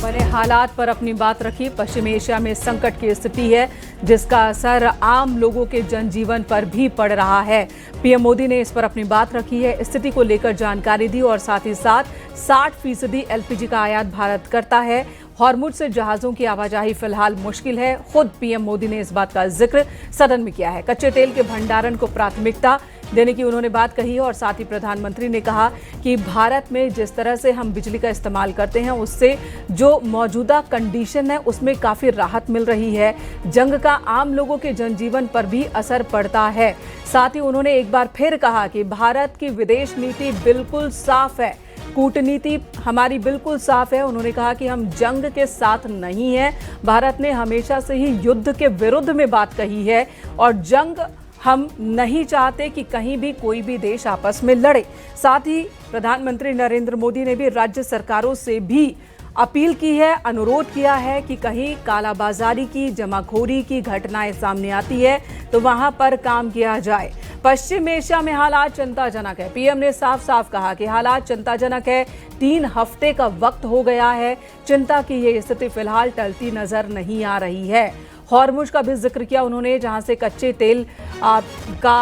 बने हालात पर अपनी बात रखी। पश्चिम एशिया में संकट की स्थिति है जिसका असर आम लोगों के जनजीवन पर भी पड़ रहा है। पीएम मोदी ने इस पर अपनी बात रखी है, स्थिति को लेकर जानकारी दी और साथ ही साथ 60% एलपीजी का आयात भारत करता है। हॉर्मुज से जहाजों की आवाजाही फिलहाल मुश्किल है। खुद पीएम मोदी ने इस बात का जिक्र सदन में किया है। कच्चे तेल के भंडारण को प्राथमिकता देने की उन्होंने बात कही है और साथ ही प्रधानमंत्री ने कहा कि भारत में जिस तरह से हम बिजली का इस्तेमाल करते हैं उससे जो मौजूदा कंडीशन है उसमें काफ़ी राहत मिल रही है। जंग का आम लोगों के जनजीवन पर भी असर पड़ता है। साथ ही उन्होंने एक बार फिर कहा कि भारत की विदेश नीति बिल्कुल साफ है, कूटनीति हमारी बिल्कुल साफ है। उन्होंने कहा कि हम जंग के साथ नहीं हैं। भारत ने हमेशा से ही युद्ध के विरुद्ध में बात कही है और जंग हम नहीं चाहते कि कहीं भी कोई भी देश आपस में लड़े। साथ ही प्रधानमंत्री नरेंद्र मोदी ने भी राज्य सरकारों से भी अपील की है, अनुरोध किया है कि कहीं कालाबाजारी की, जमाखोरी की घटनाएं सामने आती है तो वहां पर काम किया जाए। पश्चिम एशिया में हालात चिंताजनक है। पीएम ने साफ साफ कहा कि हालात चिंताजनक है। 3 हफ्ते का वक्त हो गया है। चिंता की ये स्थिति फिलहाल टलती नजर नहीं आ रही है। हॉर्मुज का भी जिक्र किया उन्होंने, जहां से कच्चे तेल का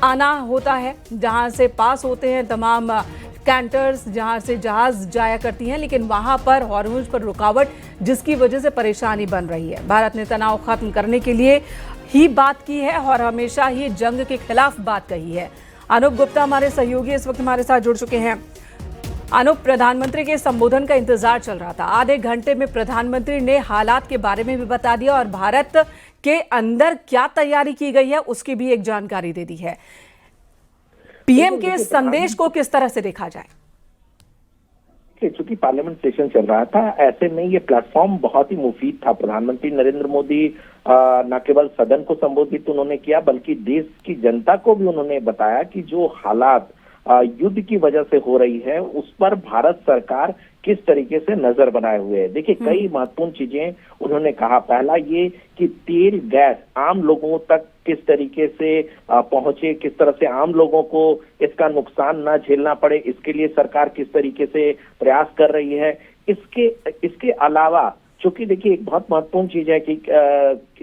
आना होता है, जहां से पास होते हैं तमाम कैंटर्स, जहां से जहाज जाया करती हैं, लेकिन वहां पर हॉर्मुज पर रुकावट जिसकी वजह से परेशानी बन रही है। भारत ने तनाव खत्म करने के लिए ही बात की है और हमेशा ही जंग के खिलाफ बात कही है। अनूप गुप्ता हमारे सहयोगी इस वक्त हमारे साथ जुड़ चुके हैं। अनूप, प्रधानमंत्री के संबोधन का इंतजार चल रहा था। आधे घंटे में प्रधानमंत्री ने हालात के बारे में भी बता दिया और भारत के अंदर क्या तैयारी की गई है उसकी भी एक जानकारी दे दी है। पीएम के संदेश को किस तरह से देखा जाए? चूंकि पार्लियामेंट सेशन चल रहा था, ऐसे में ये प्लेटफॉर्म बहुत ही मुफीद था। प्रधानमंत्री नरेंद्र मोदी न केवल सदन को संबोधित उन्होंने किया बल्कि देश की जनता को भी उन्होंने बताया कि जो हालात युद्ध की वजह से हो रही है उस पर भारत सरकार किस तरीके से नजर बनाए हुए है। देखिए, कई महत्वपूर्ण चीजें उन्होंने कहा। पहला ये कि तेल गैस आम लोगों तक किस तरीके से पहुंचे, किस तरह से आम लोगों को इसका नुकसान ना झेलना पड़े, इसके लिए सरकार किस तरीके से प्रयास कर रही है। इसके अलावा चूंकि देखिए एक बहुत महत्वपूर्ण चीज है कि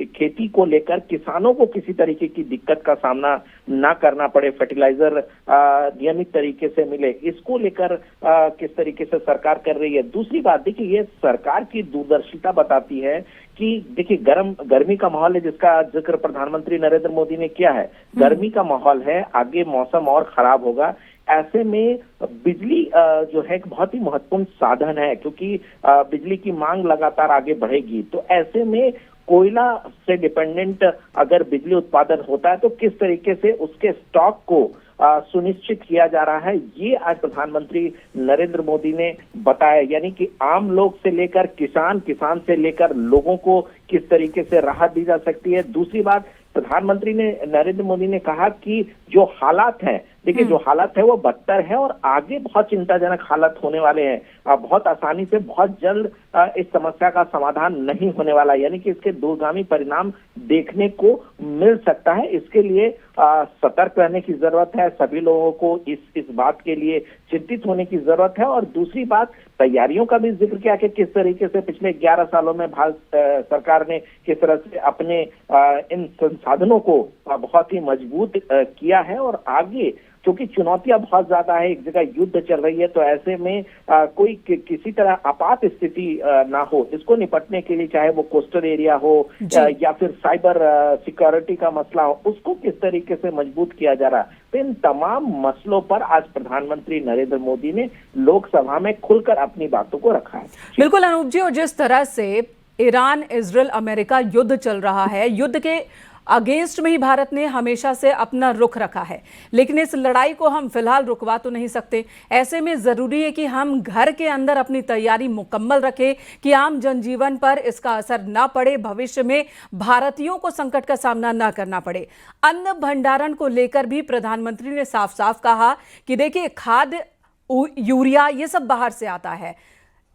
खेती को लेकर किसानों को किसी तरीके की दिक्कत का सामना ना करना पड़े, फर्टिलाइजर नियमित तरीके से मिले, इसको लेकर किस तरीके से सरकार कर रही है। दूसरी बात देखिए, ये सरकार की दूरदर्शिता बताती है कि देखिए गर्मी का माहौल है जिसका जिक्र प्रधानमंत्री नरेंद्र मोदी ने किया है। गर्मी का माहौल है, आगे मौसम और खराब होगा। ऐसे में बिजली जो है एक बहुत ही महत्वपूर्ण साधन है क्योंकि बिजली की मांग लगातार आगे बढ़ेगी। तो ऐसे में कोयला से डिपेंडेंट अगर बिजली उत्पादन होता है तो किस तरीके से उसके स्टॉक को सुनिश्चित किया जा रहा है, ये आज प्रधानमंत्री नरेंद्र मोदी ने बताया। यानी कि आम लोग से लेकर किसान से लेकर लोगों को किस तरीके से राहत दी जा सकती है। दूसरी बात, प्रधानमंत्री ने नरेंद्र मोदी ने कहा कि जो हालात हैं, देखिए जो हालात है वो बदतर है और आगे बहुत चिंताजनक हालात होने वाले हैं। बहुत आसानी से बहुत जल्द इस समस्या का समाधान नहीं होने वाला, यानी कि इसके दूरगामी परिणाम देखने को मिल सकता है। इसके लिए सतर्क रहने की जरूरत है। सभी लोगों को इस बात के लिए चिंतित होने की जरूरत है। और दूसरी बात, तैयारियों का भी जिक्र किया कि किस तरीके से पिछले 11 सालों में भारत सरकार ने किस तरह से अपने इन संसाधनों को बहुत ही मजबूत किया है। और आगे क्योंकि चुनौतियां बहुत ज्यादा है, एक जगह युद्ध चल रही है, तो ऐसे में कोई किसी तरह आपात स्थिति ना हो, इसको निपटने के लिए चाहे वो कोस्टल एरिया हो या फिर साइबर सिक्योरिटी का मसला हो, उसको किस तरीके से मजबूत किया जा रहा है। तो इन तमाम मसलों पर आज प्रधानमंत्री नरेंद्र मोदी ने लोकसभा में खुलकर अपनी बातों को रखा है। बिल्कुल अनूप जी, और जिस तरह से ईरान, इजराइल, अमेरिका युद्ध चल रहा है, युद्ध के अगेंस्ट में ही भारत ने हमेशा से अपना रुख रखा है, लेकिन इस लड़ाई को हम फिलहाल रुकवा तो नहीं सकते। ऐसे में जरूरी है कि हम घर के अंदर अपनी तैयारी मुकम्मल रखें कि आम जनजीवन पर इसका असर ना पड़े, भविष्य में भारतीयों को संकट का सामना ना करना पड़े। अन्न भंडारण को लेकर भी प्रधानमंत्री ने साफ साफ कहा कि देखिए खाद, यूरिया ये सब बाहर से आता है,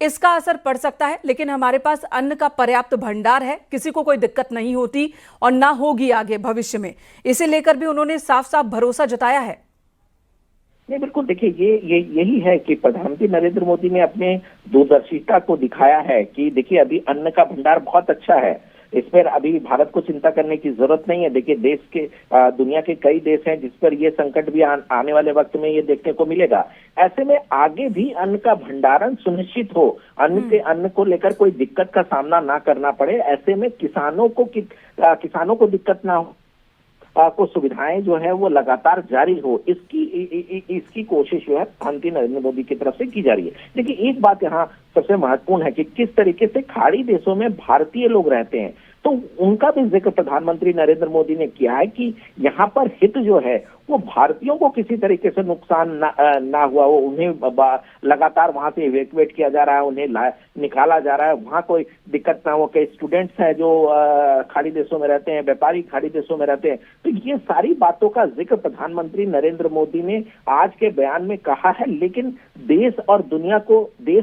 इसका असर पड़ सकता है, लेकिन हमारे पास अन्न का पर्याप्त भंडार है, किसी को कोई दिक्कत नहीं होती और ना होगी आगे भविष्य में। इसे लेकर भी उन्होंने साफ साफ भरोसा जताया है। नहीं, बिल्कुल देखिए, ये यही है कि प्रधानमंत्री नरेंद्र मोदी ने अपने दूरदर्शिता को दिखाया है कि देखिए अभी अन्न का भंडार बहुत अच्छा है, इस पर अभी भारत को चिंता करने की जरूरत नहीं है। देखिए देश के दुनिया के कई देश हैं जिस पर ये संकट भी आने वाले वक्त में ये देखने को मिलेगा। ऐसे में आगे भी अन्न का भंडारण सुनिश्चित हो, अन्न को लेकर कोई दिक्कत का सामना ना करना पड़े, ऐसे में किसानों को दिक्कत ना हो, को सुविधाएं जो है वो लगातार जारी हो, इसकी कोशिश जो है प्रधानमंत्री नरेंद्र मोदी की तरफ से की जा रही है। देखिए एक बात यहाँ सबसे महत्वपूर्ण है कि किस तरीके से खाड़ी देशों में भारतीय लोग रहते हैं, तो उनका भी जिक्र प्रधानमंत्री नरेंद्र मोदी ने किया है कि यहाँ पर हित जो है वो भारतीयों को किसी तरीके से नुकसान ना हुआ हो, उन्हें लगातार वहां से इवैक्यूएट किया जा रहा है, उन्हें निकाला जा रहा है, वहां कोई दिक्कत ना हो। कई स्टूडेंट्स हैं जो खाड़ी देशों में रहते हैं, व्यापारी खाड़ी देशों में रहते हैं, तो ये सारी बातों का जिक्र प्रधानमंत्री नरेंद्र मोदी ने आज के बयान में कहा है। लेकिन देश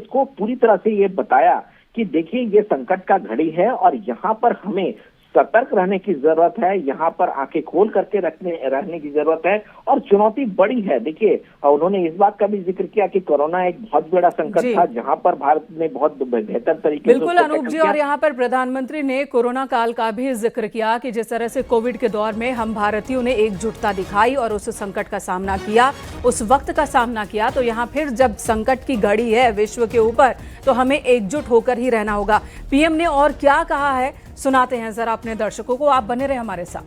को पूरी तरह से ये बताया कि देखिए ये संकट का घड़ी है और यहाँ पर हमें सतर्क रहने की जरूरत है, यहाँ पर आंखें खोल करके रहने की जरूरत है और चुनौती बड़ी है। देखिए उन्होंने इस बात का भी जिक्र किया कि कोरोना एक बहुत बड़ा संकट था जहाँ पर भारत ने बहुत बेहतर तरीके से बिल्कुल अनूप जी, और यहाँ पर प्रधानमंत्री ने कोरोना काल का भी जिक्र किया कि जिस तरह से कोविड के दौर में हम भारतीयों ने एकजुटता दिखाई और उस संकट का सामना किया, उस वक्त का सामना किया, तो यहाँ फिर जब संकट की घड़ी है विश्व के ऊपर तो हमें एकजुट होकर ही रहना होगा। पीएम ने और क्या कहा है सुनाते हैं जरा अपने दर्शकों को, आप बने रहे हमारे साथ।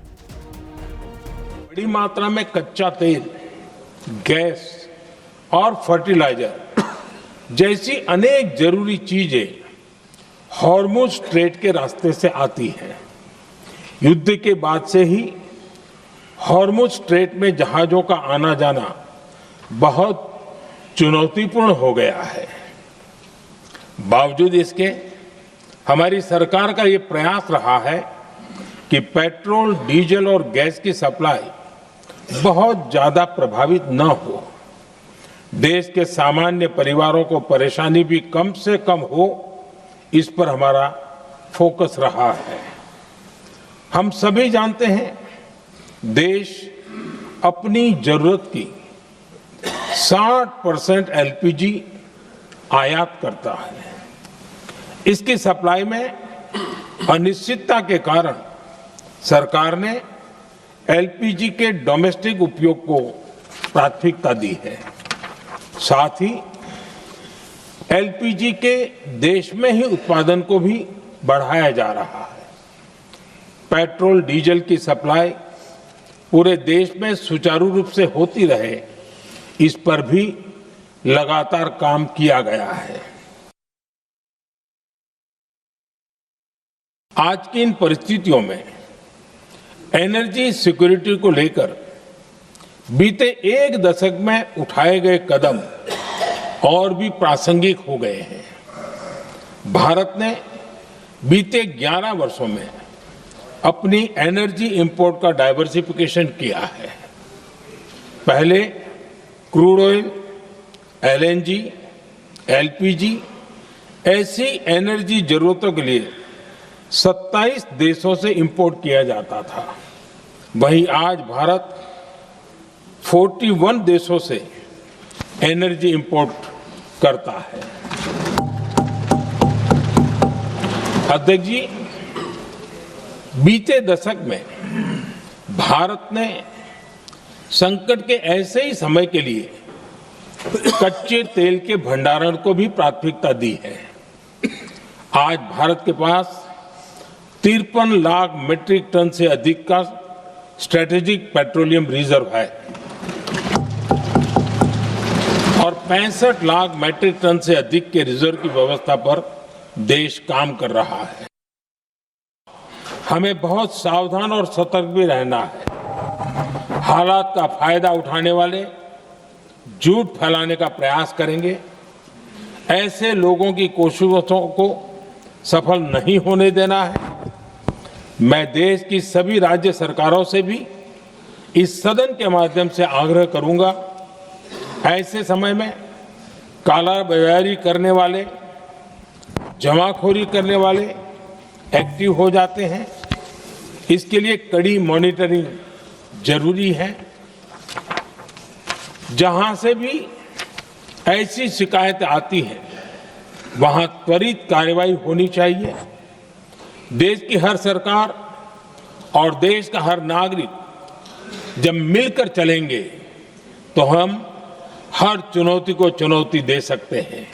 बड़ी मात्रा में कच्चा तेल, गैस और फर्टिलाइजर जैसी अनेक जरूरी चीजें हॉर्मुज स्ट्रेट के रास्ते से आती हैं। युद्ध के बाद से ही हॉर्मुज स्ट्रेट में जहाजों का आना जाना बहुत चुनौतीपूर्ण हो गया है। बावजूद इसके हमारी सरकार का ये प्रयास रहा है कि पेट्रोल, डीजल और गैस की सप्लाई बहुत ज्यादा प्रभावित न हो, देश के सामान्य परिवारों को परेशानी भी कम से कम हो, इस पर हमारा फोकस रहा है। हम सभी जानते हैं देश अपनी जरूरत की 60% एलपीजी आयात करता है। इसकी सप्लाई में अनिश्चितता के कारण सरकार ने एलपीजी के डोमेस्टिक उपयोग को प्राथमिकता दी है। साथ ही एलपीजी के देश में ही उत्पादन को भी बढ़ाया जा रहा है। पेट्रोल, डीजल की सप्लाई पूरे देश में सुचारू रूप से होती रहे, इस पर भी लगातार काम किया गया है। आज की इन परिस्थितियों में एनर्जी सिक्योरिटी को लेकर बीते एक दशक में उठाए गए कदम और भी प्रासंगिक हो गए हैं। भारत ने बीते 11 वर्षों में अपनी एनर्जी इंपोर्ट का डाइवर्सिफिकेशन किया है। पहले क्रूड ऑयल, एलएनजी, एलपीजी ऐसी एनर्जी जरूरतों के लिए 27 देशों से इंपोर्ट किया जाता था। वहीं आज भारत 41 देशों से एनर्जी इंपोर्ट करता है। अध्यक्ष जी, बीते दशक में भारत ने संकट के ऐसे ही समय के लिए कच्चे तेल के भंडारण को भी प्राथमिकता दी है। आज भारत के पास 53 लाख मीट्रिक टन से अधिक का स्ट्रेटेजिक पेट्रोलियम रिजर्व है और 65 लाख मीट्रिक टन से अधिक के रिजर्व की व्यवस्था पर देश काम कर रहा है। हमें बहुत सावधान और सतर्क भी रहना है। हालात का फायदा उठाने वाले झूठ फैलाने का प्रयास करेंगे, ऐसे लोगों की कोशिशों को सफल नहीं होने देना है। मैं देश की सभी राज्य सरकारों से भी इस सदन के माध्यम से आग्रह करूंगा, ऐसे समय में कालाबाजारी करने वाले, जमाखोरी करने वाले एक्टिव हो जाते हैं। इसके लिए कड़ी मॉनिटरिंग जरूरी है। जहां से भी ऐसी शिकायतें आती हैं वहां त्वरित कार्रवाई होनी चाहिए। देश की हर सरकार और देश का हर नागरिक जब मिलकर चलेंगे तो हम हर चुनौती को चुनौती दे सकते हैं।